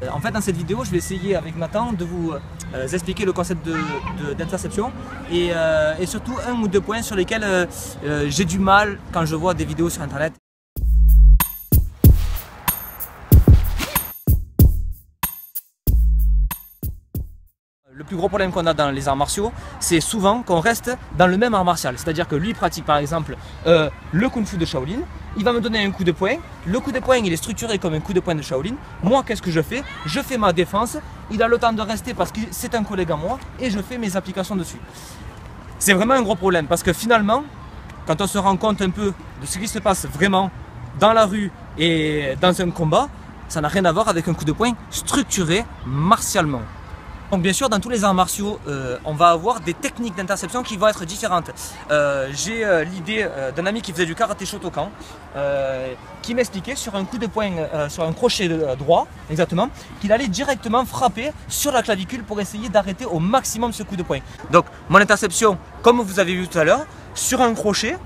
En fait, dans cette vidéo, je vais essayer avec Nathan de vous expliquer le concept d'interception et surtout un ou deux points sur lesquels j'ai du mal quand je vois des vidéos sur internet. Le plus gros problème qu'on a dans les arts martiaux, c'est souvent qu'on reste dans le même art martial. C'est-à-dire que lui pratique par exemple le Kung Fu de Shaolin, il va me donner un coup de poing, le coup de poing il est structuré comme un coup de poing de Shaolin. Moi qu'est-ce que je fais? Je fais ma défense, il a le temps de rester parce que c'est un collègue à moi et je fais mes applications dessus. C'est vraiment un gros problème parce que finalement, quand on se rend compte un peu de ce qui se passe vraiment dans la rue et dans un combat, ça n'a rien à voir avec un coup de poing structuré martialement. Donc bien sûr, dans tous les arts martiaux, on va avoir des techniques d'interception qui vont être différentes. J'ai l'idée d'un ami qui faisait du karaté Shotokan, qui m'expliquait sur un coup de poing, sur un crochet droit, exactement, qu'il allait directement frapper sur la clavicule pour essayer d'arrêter au maximum ce coup de poing. Donc mon interception, comme vous avez vu tout à l'heure, sur un crochet,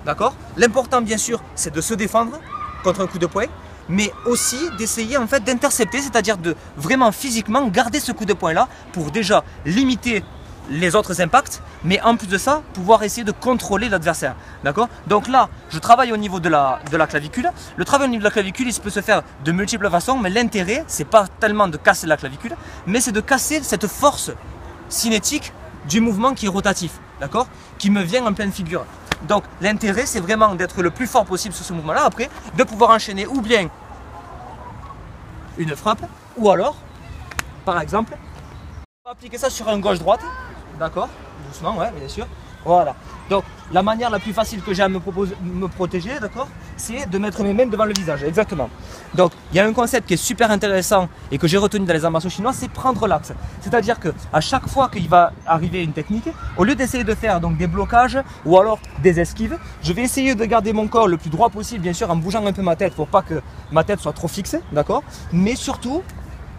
d'accord. L'important bien sûr, c'est de se défendre contre un coup de poing, mais aussi d'essayer en fait d'intercepter, c'est-à-dire de vraiment physiquement garder ce coup de poing là pour déjà limiter les autres impacts, mais en plus de ça, pouvoir essayer de contrôler l'adversaire. D'accord? Donc là, je travaille au niveau de la clavicule. Le travail au niveau de la clavicule, il peut se faire de multiples façons, mais l'intérêt, c'est pas tellement de casser la clavicule, mais c'est de casser cette force cinétique du mouvement qui est rotatif, d'accord? Qui me vient en pleine figure. Donc l'intérêt c'est vraiment d'être le plus fort possible sur ce mouvement là, après de pouvoir enchaîner ou bien une frappe ou alors par exemple on va appliquer ça sur un gauche-droite, d'accord, doucement, ouais bien sûr, voilà. Donc la manière la plus facile que j'ai à me protéger, d'accord, c'est de mettre mes mains devant le visage, exactement. Donc il y a un concept qui est super intéressant et que j'ai retenu dans les arts martiaux chinois, c'est prendre l'axe. C'est-à-dire que à chaque fois qu'il va arriver une technique, au lieu d'essayer de faire donc des blocages ou alors des esquives, je vais essayer de garder mon corps le plus droit possible, bien sûr en bougeant un peu ma tête pour pas que ma tête soit trop fixe, d'accord, mais surtout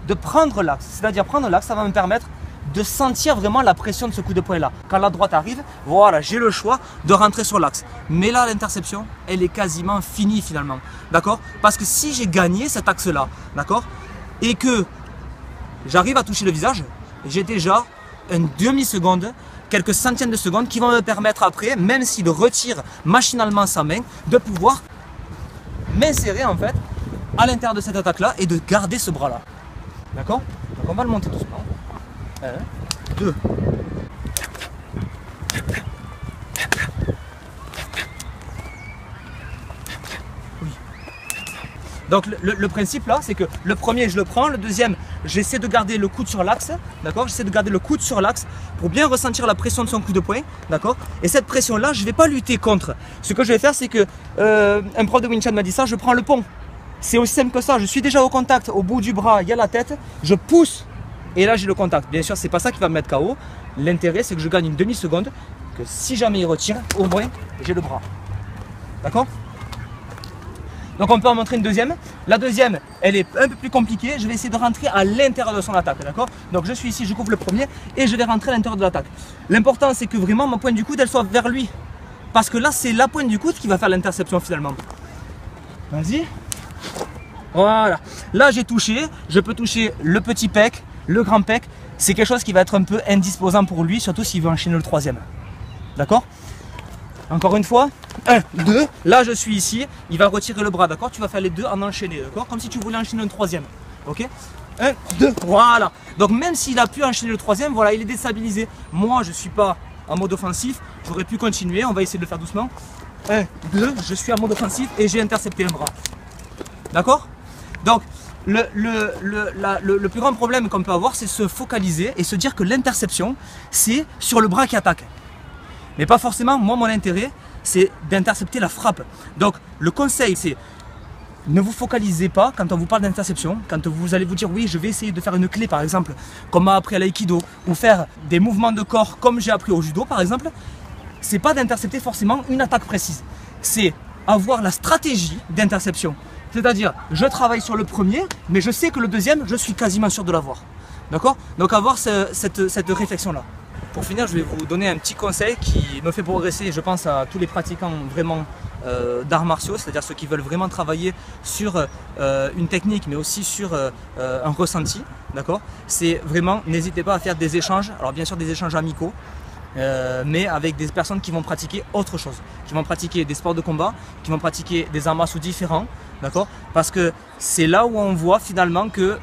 de prendre l'axe. C'est-à-dire prendre l'axe, ça va me permettre de sentir vraiment la pression de ce coup de poing là. Quand la droite arrive, voilà, j'ai le choix de rentrer sur l'axe. Mais là, l'interception, elle est quasiment finie finalement. D'accord? Parce que si j'ai gagné cet axe là, d'accord, et que j'arrive à toucher le visage, j'ai déjà une demi-seconde, quelques centièmes de seconde qui vont me permettre après, même s'il retire machinalement sa main, de pouvoir m'insérer en fait à l'intérieur de cette attaque là et de garder ce bras là. D'accord? Donc on va le monter doucement. 1, 2. Oui. Donc le principe là, c'est que le premier je le prends, le deuxième j'essaie de garder le coude sur l'axe, d'accord. J'essaie de garder le coude sur l'axe pour bien ressentir la pression de son coup de poing, d'accord. Et cette pression là, je ne vais pas lutter contre. Ce que je vais faire, c'est que un prof de Wing Chun m'a dit ça, je prends le pont. C'est aussi simple que ça, je suis déjà au contact, au bout du bras, il y a la tête, je pousse. Et là j'ai le contact. Bien sûr c'est pas ça qui va me mettre KO. L'intérêt c'est que je gagne une demi-seconde, que si jamais il retire, au moins j'ai le bras. D'accord? Donc on peut en montrer une deuxième. La deuxième elle est un peu plus compliquée. Je vais essayer de rentrer à l'intérieur de son attaque. D'accord? Donc je suis ici, je couvre le premier et je vais rentrer à l'intérieur de l'attaque. L'important c'est que vraiment ma pointe du coude elle soit vers lui. Parce que là c'est la pointe du coude qui va faire l'interception finalement. Vas-y. Voilà. Là j'ai touché. Je peux toucher le petit pec. Le grand pec, c'est quelque chose qui va être un peu indisposant pour lui, surtout s'il veut enchaîner le troisième. D'accord? Encore une fois, 1, 2, là je suis ici, il va retirer le bras, d'accord? Tu vas faire les deux en enchaîné, d'accord? Comme si tu voulais enchaîner un troisième, ok? 1, 2, voilà. Donc même s'il a pu enchaîner le troisième, voilà, il est déstabilisé. Moi je ne suis pas en mode offensif, j'aurais pu continuer, on va essayer de le faire doucement. 1, 2, je suis en mode offensif et j'ai intercepté un bras. D'accord? Donc, le plus grand problème qu'on peut avoir, c'est se focaliser et se dire que l'interception, c'est sur le bras qui attaque. Mais pas forcément, moi mon intérêt, c'est d'intercepter la frappe. Donc le conseil, c'est ne vous focalisez pas quand on vous parle d'interception, quand vous allez vous dire oui, je vais essayer de faire une clé par exemple, comme m'a appris à l'aïkido, ou faire des mouvements de corps comme j'ai appris au judo par exemple, c'est pas d'intercepter forcément une attaque précise. C'est avoir la stratégie d'interception. C'est-à-dire, je travaille sur le premier, mais je sais que le deuxième, je suis quasiment sûr de l'avoir. D'accord? Donc avoir cette réflexion-là. Pour finir, je vais vous donner un petit conseil qui me fait progresser, je pense, à tous les pratiquants vraiment d'arts martiaux, c'est-à-dire ceux qui veulent vraiment travailler sur une technique mais aussi sur un ressenti, d'accord? C'est vraiment, n'hésitez pas à faire des échanges, alors bien sûr des échanges amicaux, mais avec des personnes qui vont pratiquer autre chose, qui vont pratiquer des sports de combat, qui vont pratiquer des arts martiaux différents, d'accord? Parce que c'est là où on voit finalement que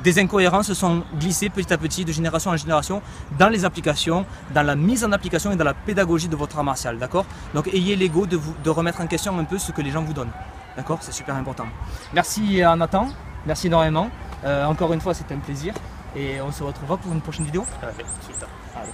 des incohérences se sont glissées petit à petit, de génération en génération, dans les applications, dans la mise en application et dans la pédagogie de votre art martial, d'accord? Donc ayez l'ego de remettre en question un peu ce que les gens vous donnent, d'accord? C'est super important. Merci à Nathan, merci énormément. Encore une fois, c'était un plaisir et on se retrouvera pour une prochaine vidéo. Allez, super. Allez.